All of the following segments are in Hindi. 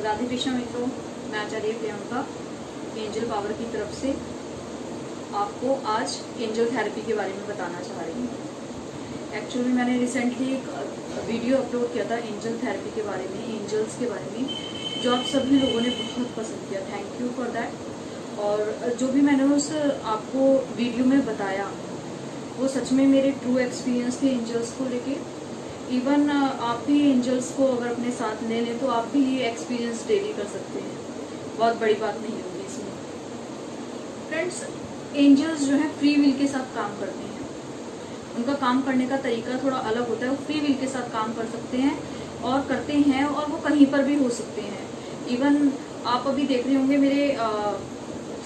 राधे कृष्ण मित्रों, मैं आचार्य प्रियंका एंजल पावर की तरफ से आपको आज एंजल थेरेपी के बारे में बताना चाह रही हूँ। एक्चुअली मैंने रिसेंटली एक वीडियो अपलोड किया था एंजल थेरेपी के बारे में, एंजल्स के बारे में, जो आप सभी लोगों ने बहुत पसंद किया। Thank you for that. और जो भी मैंने उस आपको वीडियो में बताया वो सच में मेरे ट्रू एक्सपीरियंस थे एंजल्स को लेके। इवन आप भी एंजल्स को अगर अपने साथ ले लें तो आप भी ये एक्सपीरियंस डेली कर सकते हैं, बहुत बड़ी बात नहीं होगी इसमें। फ्रेंड्स, एंजल्स जो है फ्री विल के साथ काम करते हैं। उनका काम करने का तरीका थोड़ा अलग होता है। वो फ्री विल के साथ काम कर सकते हैं और करते हैं, और वो कहीं पर भी हो सकते हैं। इवन आप अभी देख रहे होंगे मेरे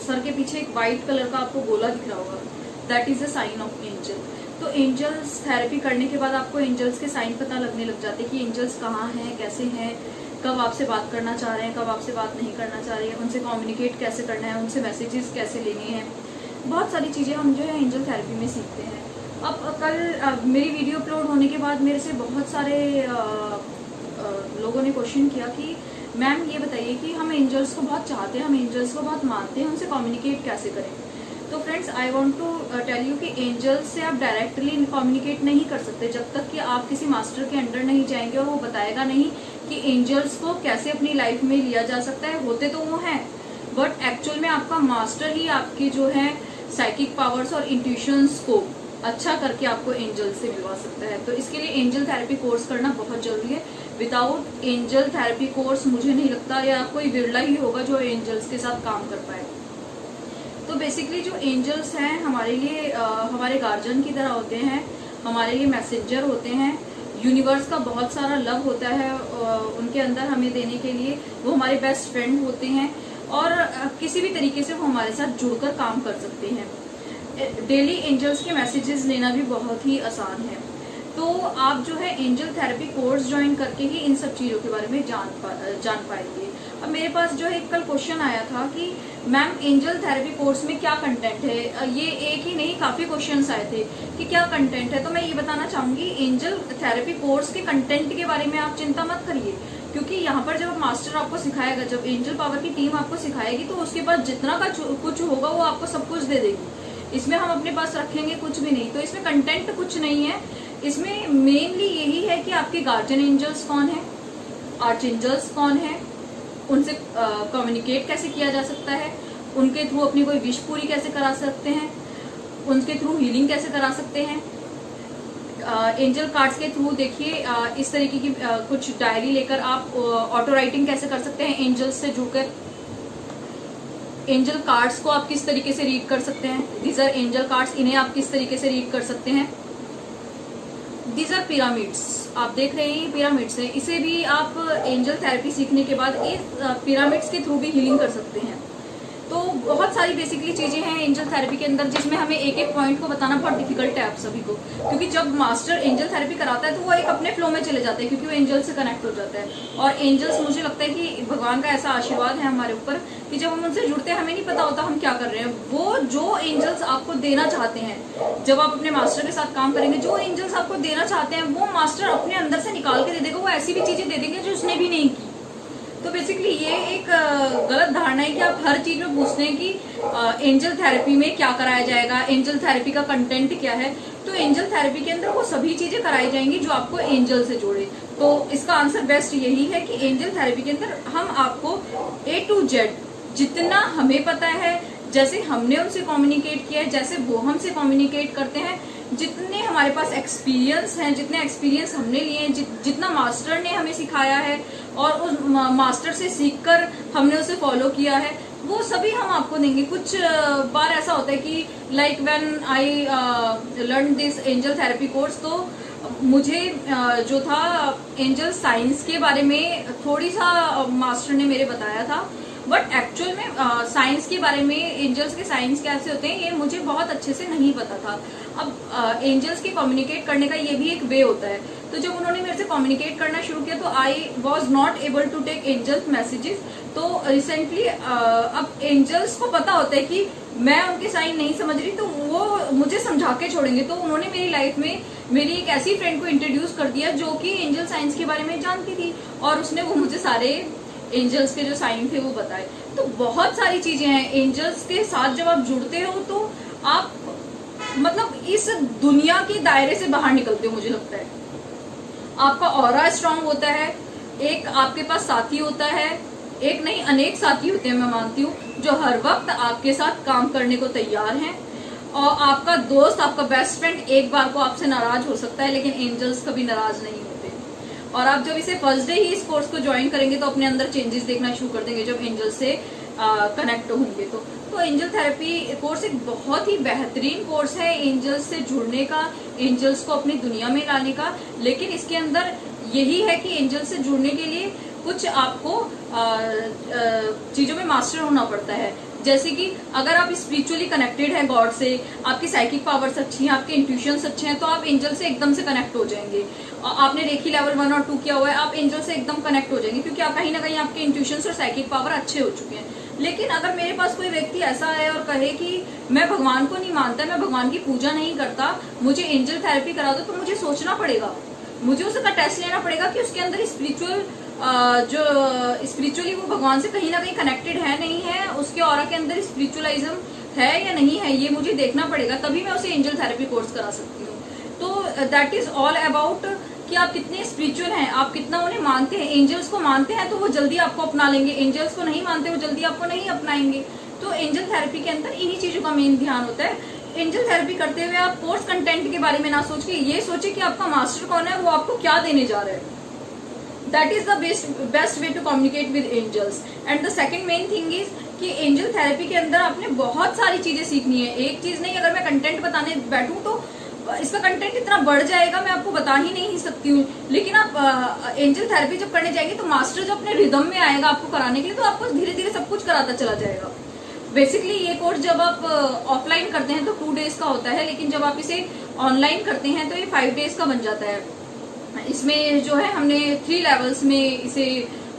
सर के पीछे एक वाइट कलर का आपको गोला दिख रहा होगा, that is a sign of angel. तो एंजल्स थेरेपी करने के बाद आपको एंजल्स के साइन पता लगने लग जाते हैं कि एंजल्स कहाँ हैं, कैसे हैं, कब आपसे बात करना चाह रहे हैं, कब आपसे बात नहीं करना चाह रहे हैं, उनसे कम्युनिकेट कैसे करना है, उनसे मैसेजेस कैसे लेने हैं। बहुत सारी चीज़ें हम जो है एंजल थेरेपी में सीखते हैं। अब कल मेरी वीडियो अपलोड होने के बाद मेरे से बहुत सारे लोगों ने क्वेश्चन किया कि मैम ये बताइए कि हम एंजल्स को बहुत चाहते हैं, हम एंजल्स को बहुत मानते हैं, उनसे कम्युनिकेट कैसे करें। तो friends, I want to tell you कि एंजल्स से आप डायरेक्टली कम्युनिकेट नहीं कर सकते जब तक कि आप किसी मास्टर के अंडर नहीं जाएंगे और वो बताएगा नहीं कि एंजल्स को कैसे अपनी लाइफ में लिया जा सकता है। होते तो वो हैं, बट एक्चुअल में आपका मास्टर ही आपकी जो है साइकिक पावर्स और इंट्यूशंस को अच्छा करके आपको एंजल से मिलवा सकता है। तो इसके लिए एंजल थेरेपी कोर्स करना बहुत जरूरी है। विदाउट एंजल थेरेपी कोर्स मुझे नहीं लगता, या कोई विरला ही होगा जो एंजल्स के साथ काम कर पाए। तो बेसिकली जो एंजल्स हैं हमारे लिए हमारे गार्जियन की तरह होते हैं, हमारे लिए मैसेंजर होते हैं। यूनिवर्स का बहुत सारा लव होता है उनके अंदर हमें देने के लिए। वो हमारे बेस्ट फ्रेंड होते हैं और किसी भी तरीके से वो हमारे साथ जुड़कर काम कर सकते हैं। डेली एंजल्स के मैसेजेस लेना भी बहुत ही आसान है। तो आप जो है एंजल थेरेपी कोर्स ज्वाइन करके ही इन सब चीज़ों के बारे में जान पाएंगे। अब मेरे पास जो है कल क्वेश्चन आया था कि मैम एंजल थेरेपी कोर्स में क्या कंटेंट है। ये एक ही नहीं, काफ़ी क्वेश्चंस आए थे कि क्या कंटेंट है। तो मैं ये बताना चाहूँगी, एंजल थेरेपी कोर्स के कंटेंट के बारे में आप चिंता मत करिए, क्योंकि यहाँ पर जब मास्टर आपको सिखाएगा, जब एंजल पावर की टीम आपको सिखाएगी, तो उसके बाद जितना का कुछ होगा वो आपको सब कुछ दे देगी। इसमें हम अपने पास रखेंगे कुछ भी नहीं। तो इसमें कंटेंट कुछ नहीं है। इसमें मेनली यही है कि आपके गार्जियन एंजल्स कौन है, आर्च एंजल्स कौन है, उनसे कम्युनिकेट कैसे किया जा सकता है, उनके थ्रू अपनी कोई विश पूरी कैसे करा सकते हैं, उनके थ्रू हीलिंग कैसे करा सकते हैं। एंजल कार्ड्स के थ्रू देखिए इस तरीके की कुछ डायरी लेकर आप ऑटो राइटिंग कैसे कर सकते हैं एंजल्स से जुड़कर। एंजल कार्ड्स को आप किस तरीके से रीड कर सकते हैं, दीज आर एंजल कार्ड्स, इन्हें आप किस तरीके से रीड कर सकते हैं। दीज आर पिरामिड्स, आप देख रहे हैं ये पिरामिड्स है। इसे भी आप एंजल थेरेपी सीखने के बाद इस पिरामिड्स के थ्रू भी हीलिंग कर सकते हैं। तो बहुत सारी बेसिकली चीजें हैं एंजल थेरेपी के अंदर, जिसमें हमें एक एक पॉइंट को बताना बहुत डिफिकल्ट है आप सभी को, क्योंकि जब मास्टर एंजल थेरेपी कराता है तो वो एक अपने फ्लो में चले जाते हैं, क्योंकि वो एंजल से कनेक्ट हो जाता है। और एंजल्स, मुझे लगता है कि भगवान का ऐसा आशीर्वाद है हमारे ऊपर कि जब हम उनसे जुड़ते हैं हमें नहीं पता होता हम क्या कर रहे हैं। वो जो एंजल्स आपको देना चाहते हैं, जब आप अपने मास्टर के साथ काम करेंगे, जो एंजल्स आपको देना चाहते हैं वो मास्टर अपने अंदर से निकाल के दे देगा। वो ऐसी भी चीजें दे देंगे जो उसने भी नहीं की। तो बेसिकली ये एक गलत धारणा है कि आप हर चीज में पूछते हैं कि एंजल थेरेपी में क्या कराया जाएगा, एंजल थेरेपी का कंटेंट क्या है। तो एंजल थेरेपी के अंदर वो सभी चीजें कराई जाएंगी जो आपको एंजल से जोड़े। तो इसका आंसर बेस्ट यही है कि एंजल थेरेपी के अंदर हम आपको A to Z जितना हमें पता है, जैसे हमने उनसे कम्युनिकेट किया है, जैसे वो हमसे कम्युनिकेट करते हैं, जितने हमारे पास एक्सपीरियंस हैं, जितने एक्सपीरियंस हमने लिए हैं, जितना मास्टर ने हमें सिखाया है और उस मास्टर से सीखकर हमने उसे फॉलो किया है, वो सभी हम आपको देंगे। कुछ बार ऐसा होता है कि like when I learn this angel therapy course, तो मुझे जो था एंजल साइंस के बारे में थोड़ी सा मास्टर ने मेरे बताया था, बट एक्चुअल में साइंस के बारे में, एंजल्स के साइंस कैसे होते हैं, ये मुझे बहुत अच्छे से नहीं पता था। अब एंजल्स के कम्युनिकेट करने का ये भी एक वे होता है। तो जब उन्होंने मेरे से कम्युनिकेट करना शुरू किया तो I was not able to take angels messages. तो रिसेंटली अब एंजल्स को पता होता है कि मैं उनके साइन नहीं समझ रही, तो वो मुझे समझा के छोड़ेंगे। तो उन्होंने मेरी लाइफ में मेरी एक ऐसी फ्रेंड को इंट्रोड्यूस कर दिया जो कि एंजल साइंस के बारे में जानती थी, और उसने वो मुझे सारे एंजल्स के जो साइन थे वो बताए। तो बहुत सारी चीजें हैं, एंजल्स के साथ जब आप जुड़ते हो तो आप मतलब इस दुनिया के दायरे से बाहर निकलते हो। मुझे लगता है आपका ऑरा स्ट्रांग होता है, एक आपके पास साथी होता है, एक नहीं अनेक साथी होते हैं मैं मानती हूँ, जो हर वक्त आपके साथ काम करने को तैयार हैं। और आपका दोस्त, आपका बेस्ट फ्रेंड एक बार को आपसे नाराज हो सकता है, लेकिन एंजल्स कभी नाराज नहीं होते। और आप जब इसे फर्स्ट डे ही इस कोर्स को ज्वाइन करेंगे तो अपने अंदर चेंजेस देखना शुरू कर देंगे जब एंजल से कनेक्ट होंगे। तो एंजल थेरेपी कोर्स एक बहुत ही बेहतरीन कोर्स है एंजल्स से जुड़ने का, एंजल्स को अपनी दुनिया में लाने का। लेकिन इसके अंदर यही है कि एंजल से जुड़ने के लिए कुछ आपको चीजों में मास्टर होना पड़ता है। जैसे कि अगर आप स्पिरिचुअली कनेक्टेड है गॉड से, आपकी साइकिक पावर्स अच्छी हैं, आपके इंट्यूशंस अच्छे हैं, तो आप एंजल से एकदम से कनेक्ट हो जाएंगे। आपने रेखी लेवल 1 और 2 किया हुआ है, आप एंजल से एकदम कनेक्ट हो जाएंगे, क्योंकि आप कहीं ना कहीं आपके इंट्यूशंस और साइकिक पावर अच्छे हो चुके हैं। लेकिन अगर मेरे पास कोई व्यक्ति ऐसा है और कहे कि मैं भगवान को नहीं मानता, मैं भगवान की पूजा नहीं करता, मुझे एंजल थेरेपी करा दो, तो मुझे सोचना पड़ेगा, मुझे उसका टेस्ट लेना पड़ेगा कि उसके अंदर स्पिरिचुअल जो स्पिरिचुअली वो भगवान से कहीं ना कहीं कनेक्टेड है नहीं है, उसके ऑरा के अंदर स्पिरिचुअलिज्म है या नहीं है, ये मुझे देखना पड़ेगा, तभी मैं उसे एंजल थेरेपी कोर्स करा सकती हूँ। तो दैट इज ऑल अबाउट कि आप कितने स्पिरिचुअल हैं, आप कितना उन्हें मानते हैं। एंजल्स को मानते हैं तो वो जल्दी आपको अपना लेंगे, एंजल्स को नहीं मानते वो जल्दी आपको नहीं अपनाएंगे। तो एंजल थेरेपी के अंदर इन्हीं चीजों का मेन ध्यान होता है। एंजल थेरेपी करते हुए आप कोर्स कंटेंट के बारे में ना सोच के ये सोचे कि आपका मास्टर कौन है, वो आपको क्या देने जा रहा है। That is the best way to communicate with angels. And the second main thing is कि एंजल थेरेपी के अंदर आपने बहुत सारी चीजें सीखनी है, एक चीज नहीं। अगर मैं कंटेंट बताने बैठूं तो इसका कंटेंट इतना बढ़ जाएगा, मैं आपको बता ही नहीं सकती हूँ। लेकिन आप एंजल थेरेपी जब करने जाएंगे तो मास्टर जब अपने रिदम में आएगा आपको कराने के लिए, तो आपको धीरे धीरे सब कुछ कराता चला जाएगा। बेसिकली ये कोर्स जब आप ऑफलाइन करते हैं तो 2 डेज का होता है, लेकिन जब आप इसे ऑनलाइन करते हैं तो ये 5 डेज का बन जाता है। इसमें जो है हमने 3 लेवल्स में इसे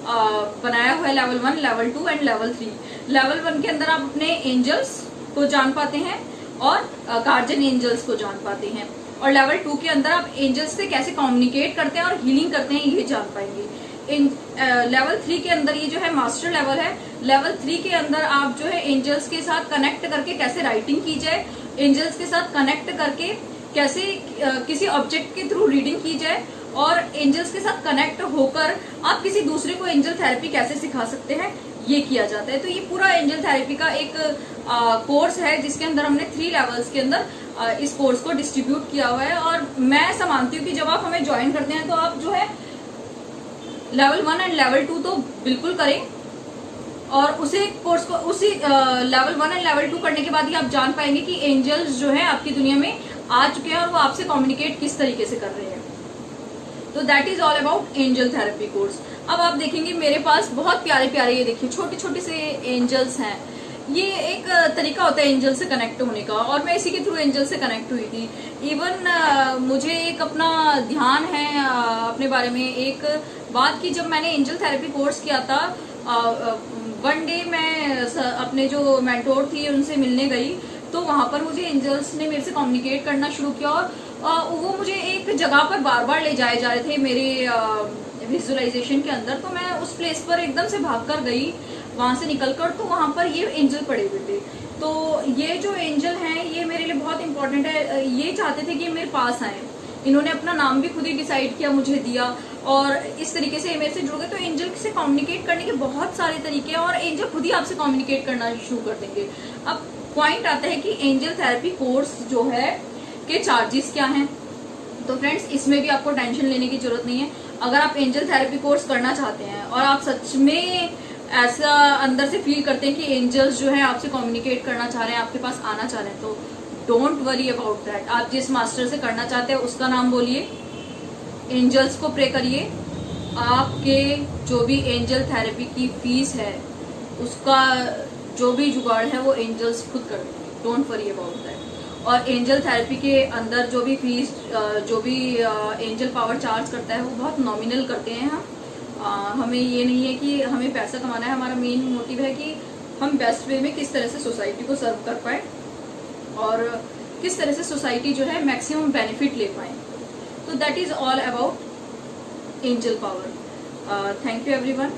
बनाया हुआ है, level 1, level 2 and level 3। Level 1 के अंदर आप अपने एंजल्स को जान पाते हैं और गार्जियन एंजल्स को जान पाते हैं, और लेवल 2 के अंदर आप एंजल्स से कैसे कम्युनिकेट करते हैं और हीलिंग करते हैं ये जान पाएंगे। लेवल 3 के अंदर ये जो है मास्टर लेवल है। लेवल 3 के अंदर आप जो है एंजल्स के साथ कनेक्ट करके कैसे राइटिंग की जाए, एंजल्स के साथ कनेक्ट करके कैसे किसी ऑब्जेक्ट के थ्रू रीडिंग की जाए, और एंजल्स के साथ कनेक्ट होकर आप किसी दूसरे को एंजल थेरेपी कैसे सिखा सकते हैं, ये किया जाता है। तो ये पूरा एंजल थेरेपी का एक कोर्स है जिसके अंदर हमने 3 लेवल्स के अंदर इस कोर्स को डिस्ट्रीब्यूट किया हुआ है। और मैं ऐसा मानती हूँ कि जब आप हमें ज्वाइन करते हैं तो आप जो है लेवल 1 एंड लेवल 2 तो बिल्कुल करें, और उसी कोर्स को उसी लेवल 1 एंड लेवल 2 करने के बाद ही आप जान पाएंगे कि एंजल्स जो है आपकी दुनिया में आ चुके हैं और वो आपसे कम्युनिकेट किस तरीके से कर रहे हैं। तो that is all about angel therapy course. अब आप देखेंगे मेरे पास बहुत प्यारे प्यारे, ये देखिए छोटे छोटे से एंजल्स हैं। ये एक तरीका होता है एंजल से कनेक्ट होने का, और मैं इसी के थ्रू एंजल से कनेक्ट हुई थी। इवन मुझे एक अपना ध्यान है अपने बारे में एक बात की, जब मैंने एंजल थेरेपी कोर्स किया था, वन डे मैं अपने जो मेंटोर थी उनसे मिलने गई, तो वहां पर मुझे एंजल्स ने मेरे से कम्युनिकेट करना शुरू किया, और वो मुझे एक जगह पर बार बार ले जाए जा रहे थे मेरे विजुअलाइजेशन के अंदर। तो मैं उस प्लेस पर एकदम से भागकर गई वहां से निकलकर, तो वहां पर ये एंजल पड़े हुए थे। तो ये जो एंजल हैं ये मेरे लिए बहुत इंपॉर्टेंट है। ये चाहते थे कि मेरे पास आए, इन्होंने अपना नाम भी खुद ही डिसाइड किया, मुझे दिया, और इस तरीके से मेरे से जुड़ गए। तो एंजल से कम्युनिकेट करने के बहुत सारे तरीके हैं, और एंजल खुद ही आपसे कम्युनिकेट करना शुरू कर देंगे। अब पॉइंट आता है कि एंजल थेरेपी कोर्स जो है के चार्जेस क्या हैं। तो फ्रेंड्स इसमें भी आपको टेंशन लेने की जरूरत नहीं है। अगर आप एंजल थेरेपी कोर्स करना चाहते हैं और आप सच में ऐसा अंदर से फील करते हैं कि एंजल्स जो है आपसे कम्युनिकेट करना चाह रहे हैं, आपके पास आना चाह रहे हैं, तो डोंट वरी अबाउट दैट। आप जिस मास्टर से करना चाहते हैं उसका नाम बोलिए, एंजल्स को प्रे करिए, आपके जो भी एंजल थेरेपी की फीस है उसका जो भी जुगाड़ है वो एंजल्स खुद कर देंगे। Don't worry about that. और एंजल थेरेपी के अंदर जो भी फीस, जो भी एंजल पावर चार्ज करता है वो बहुत नॉमिनल करते हैं हम। हमें ये नहीं है कि हमें पैसा कमाना है, हमारा मेन मोटिव है कि हम बेस्ट वे में किस तरह से सोसाइटी को सर्व कर पाए और किस तरह से सोसाइटी जो है मैक्सिमम बेनिफिट ले पाए। तो that is all about angel power. Thank you everyone.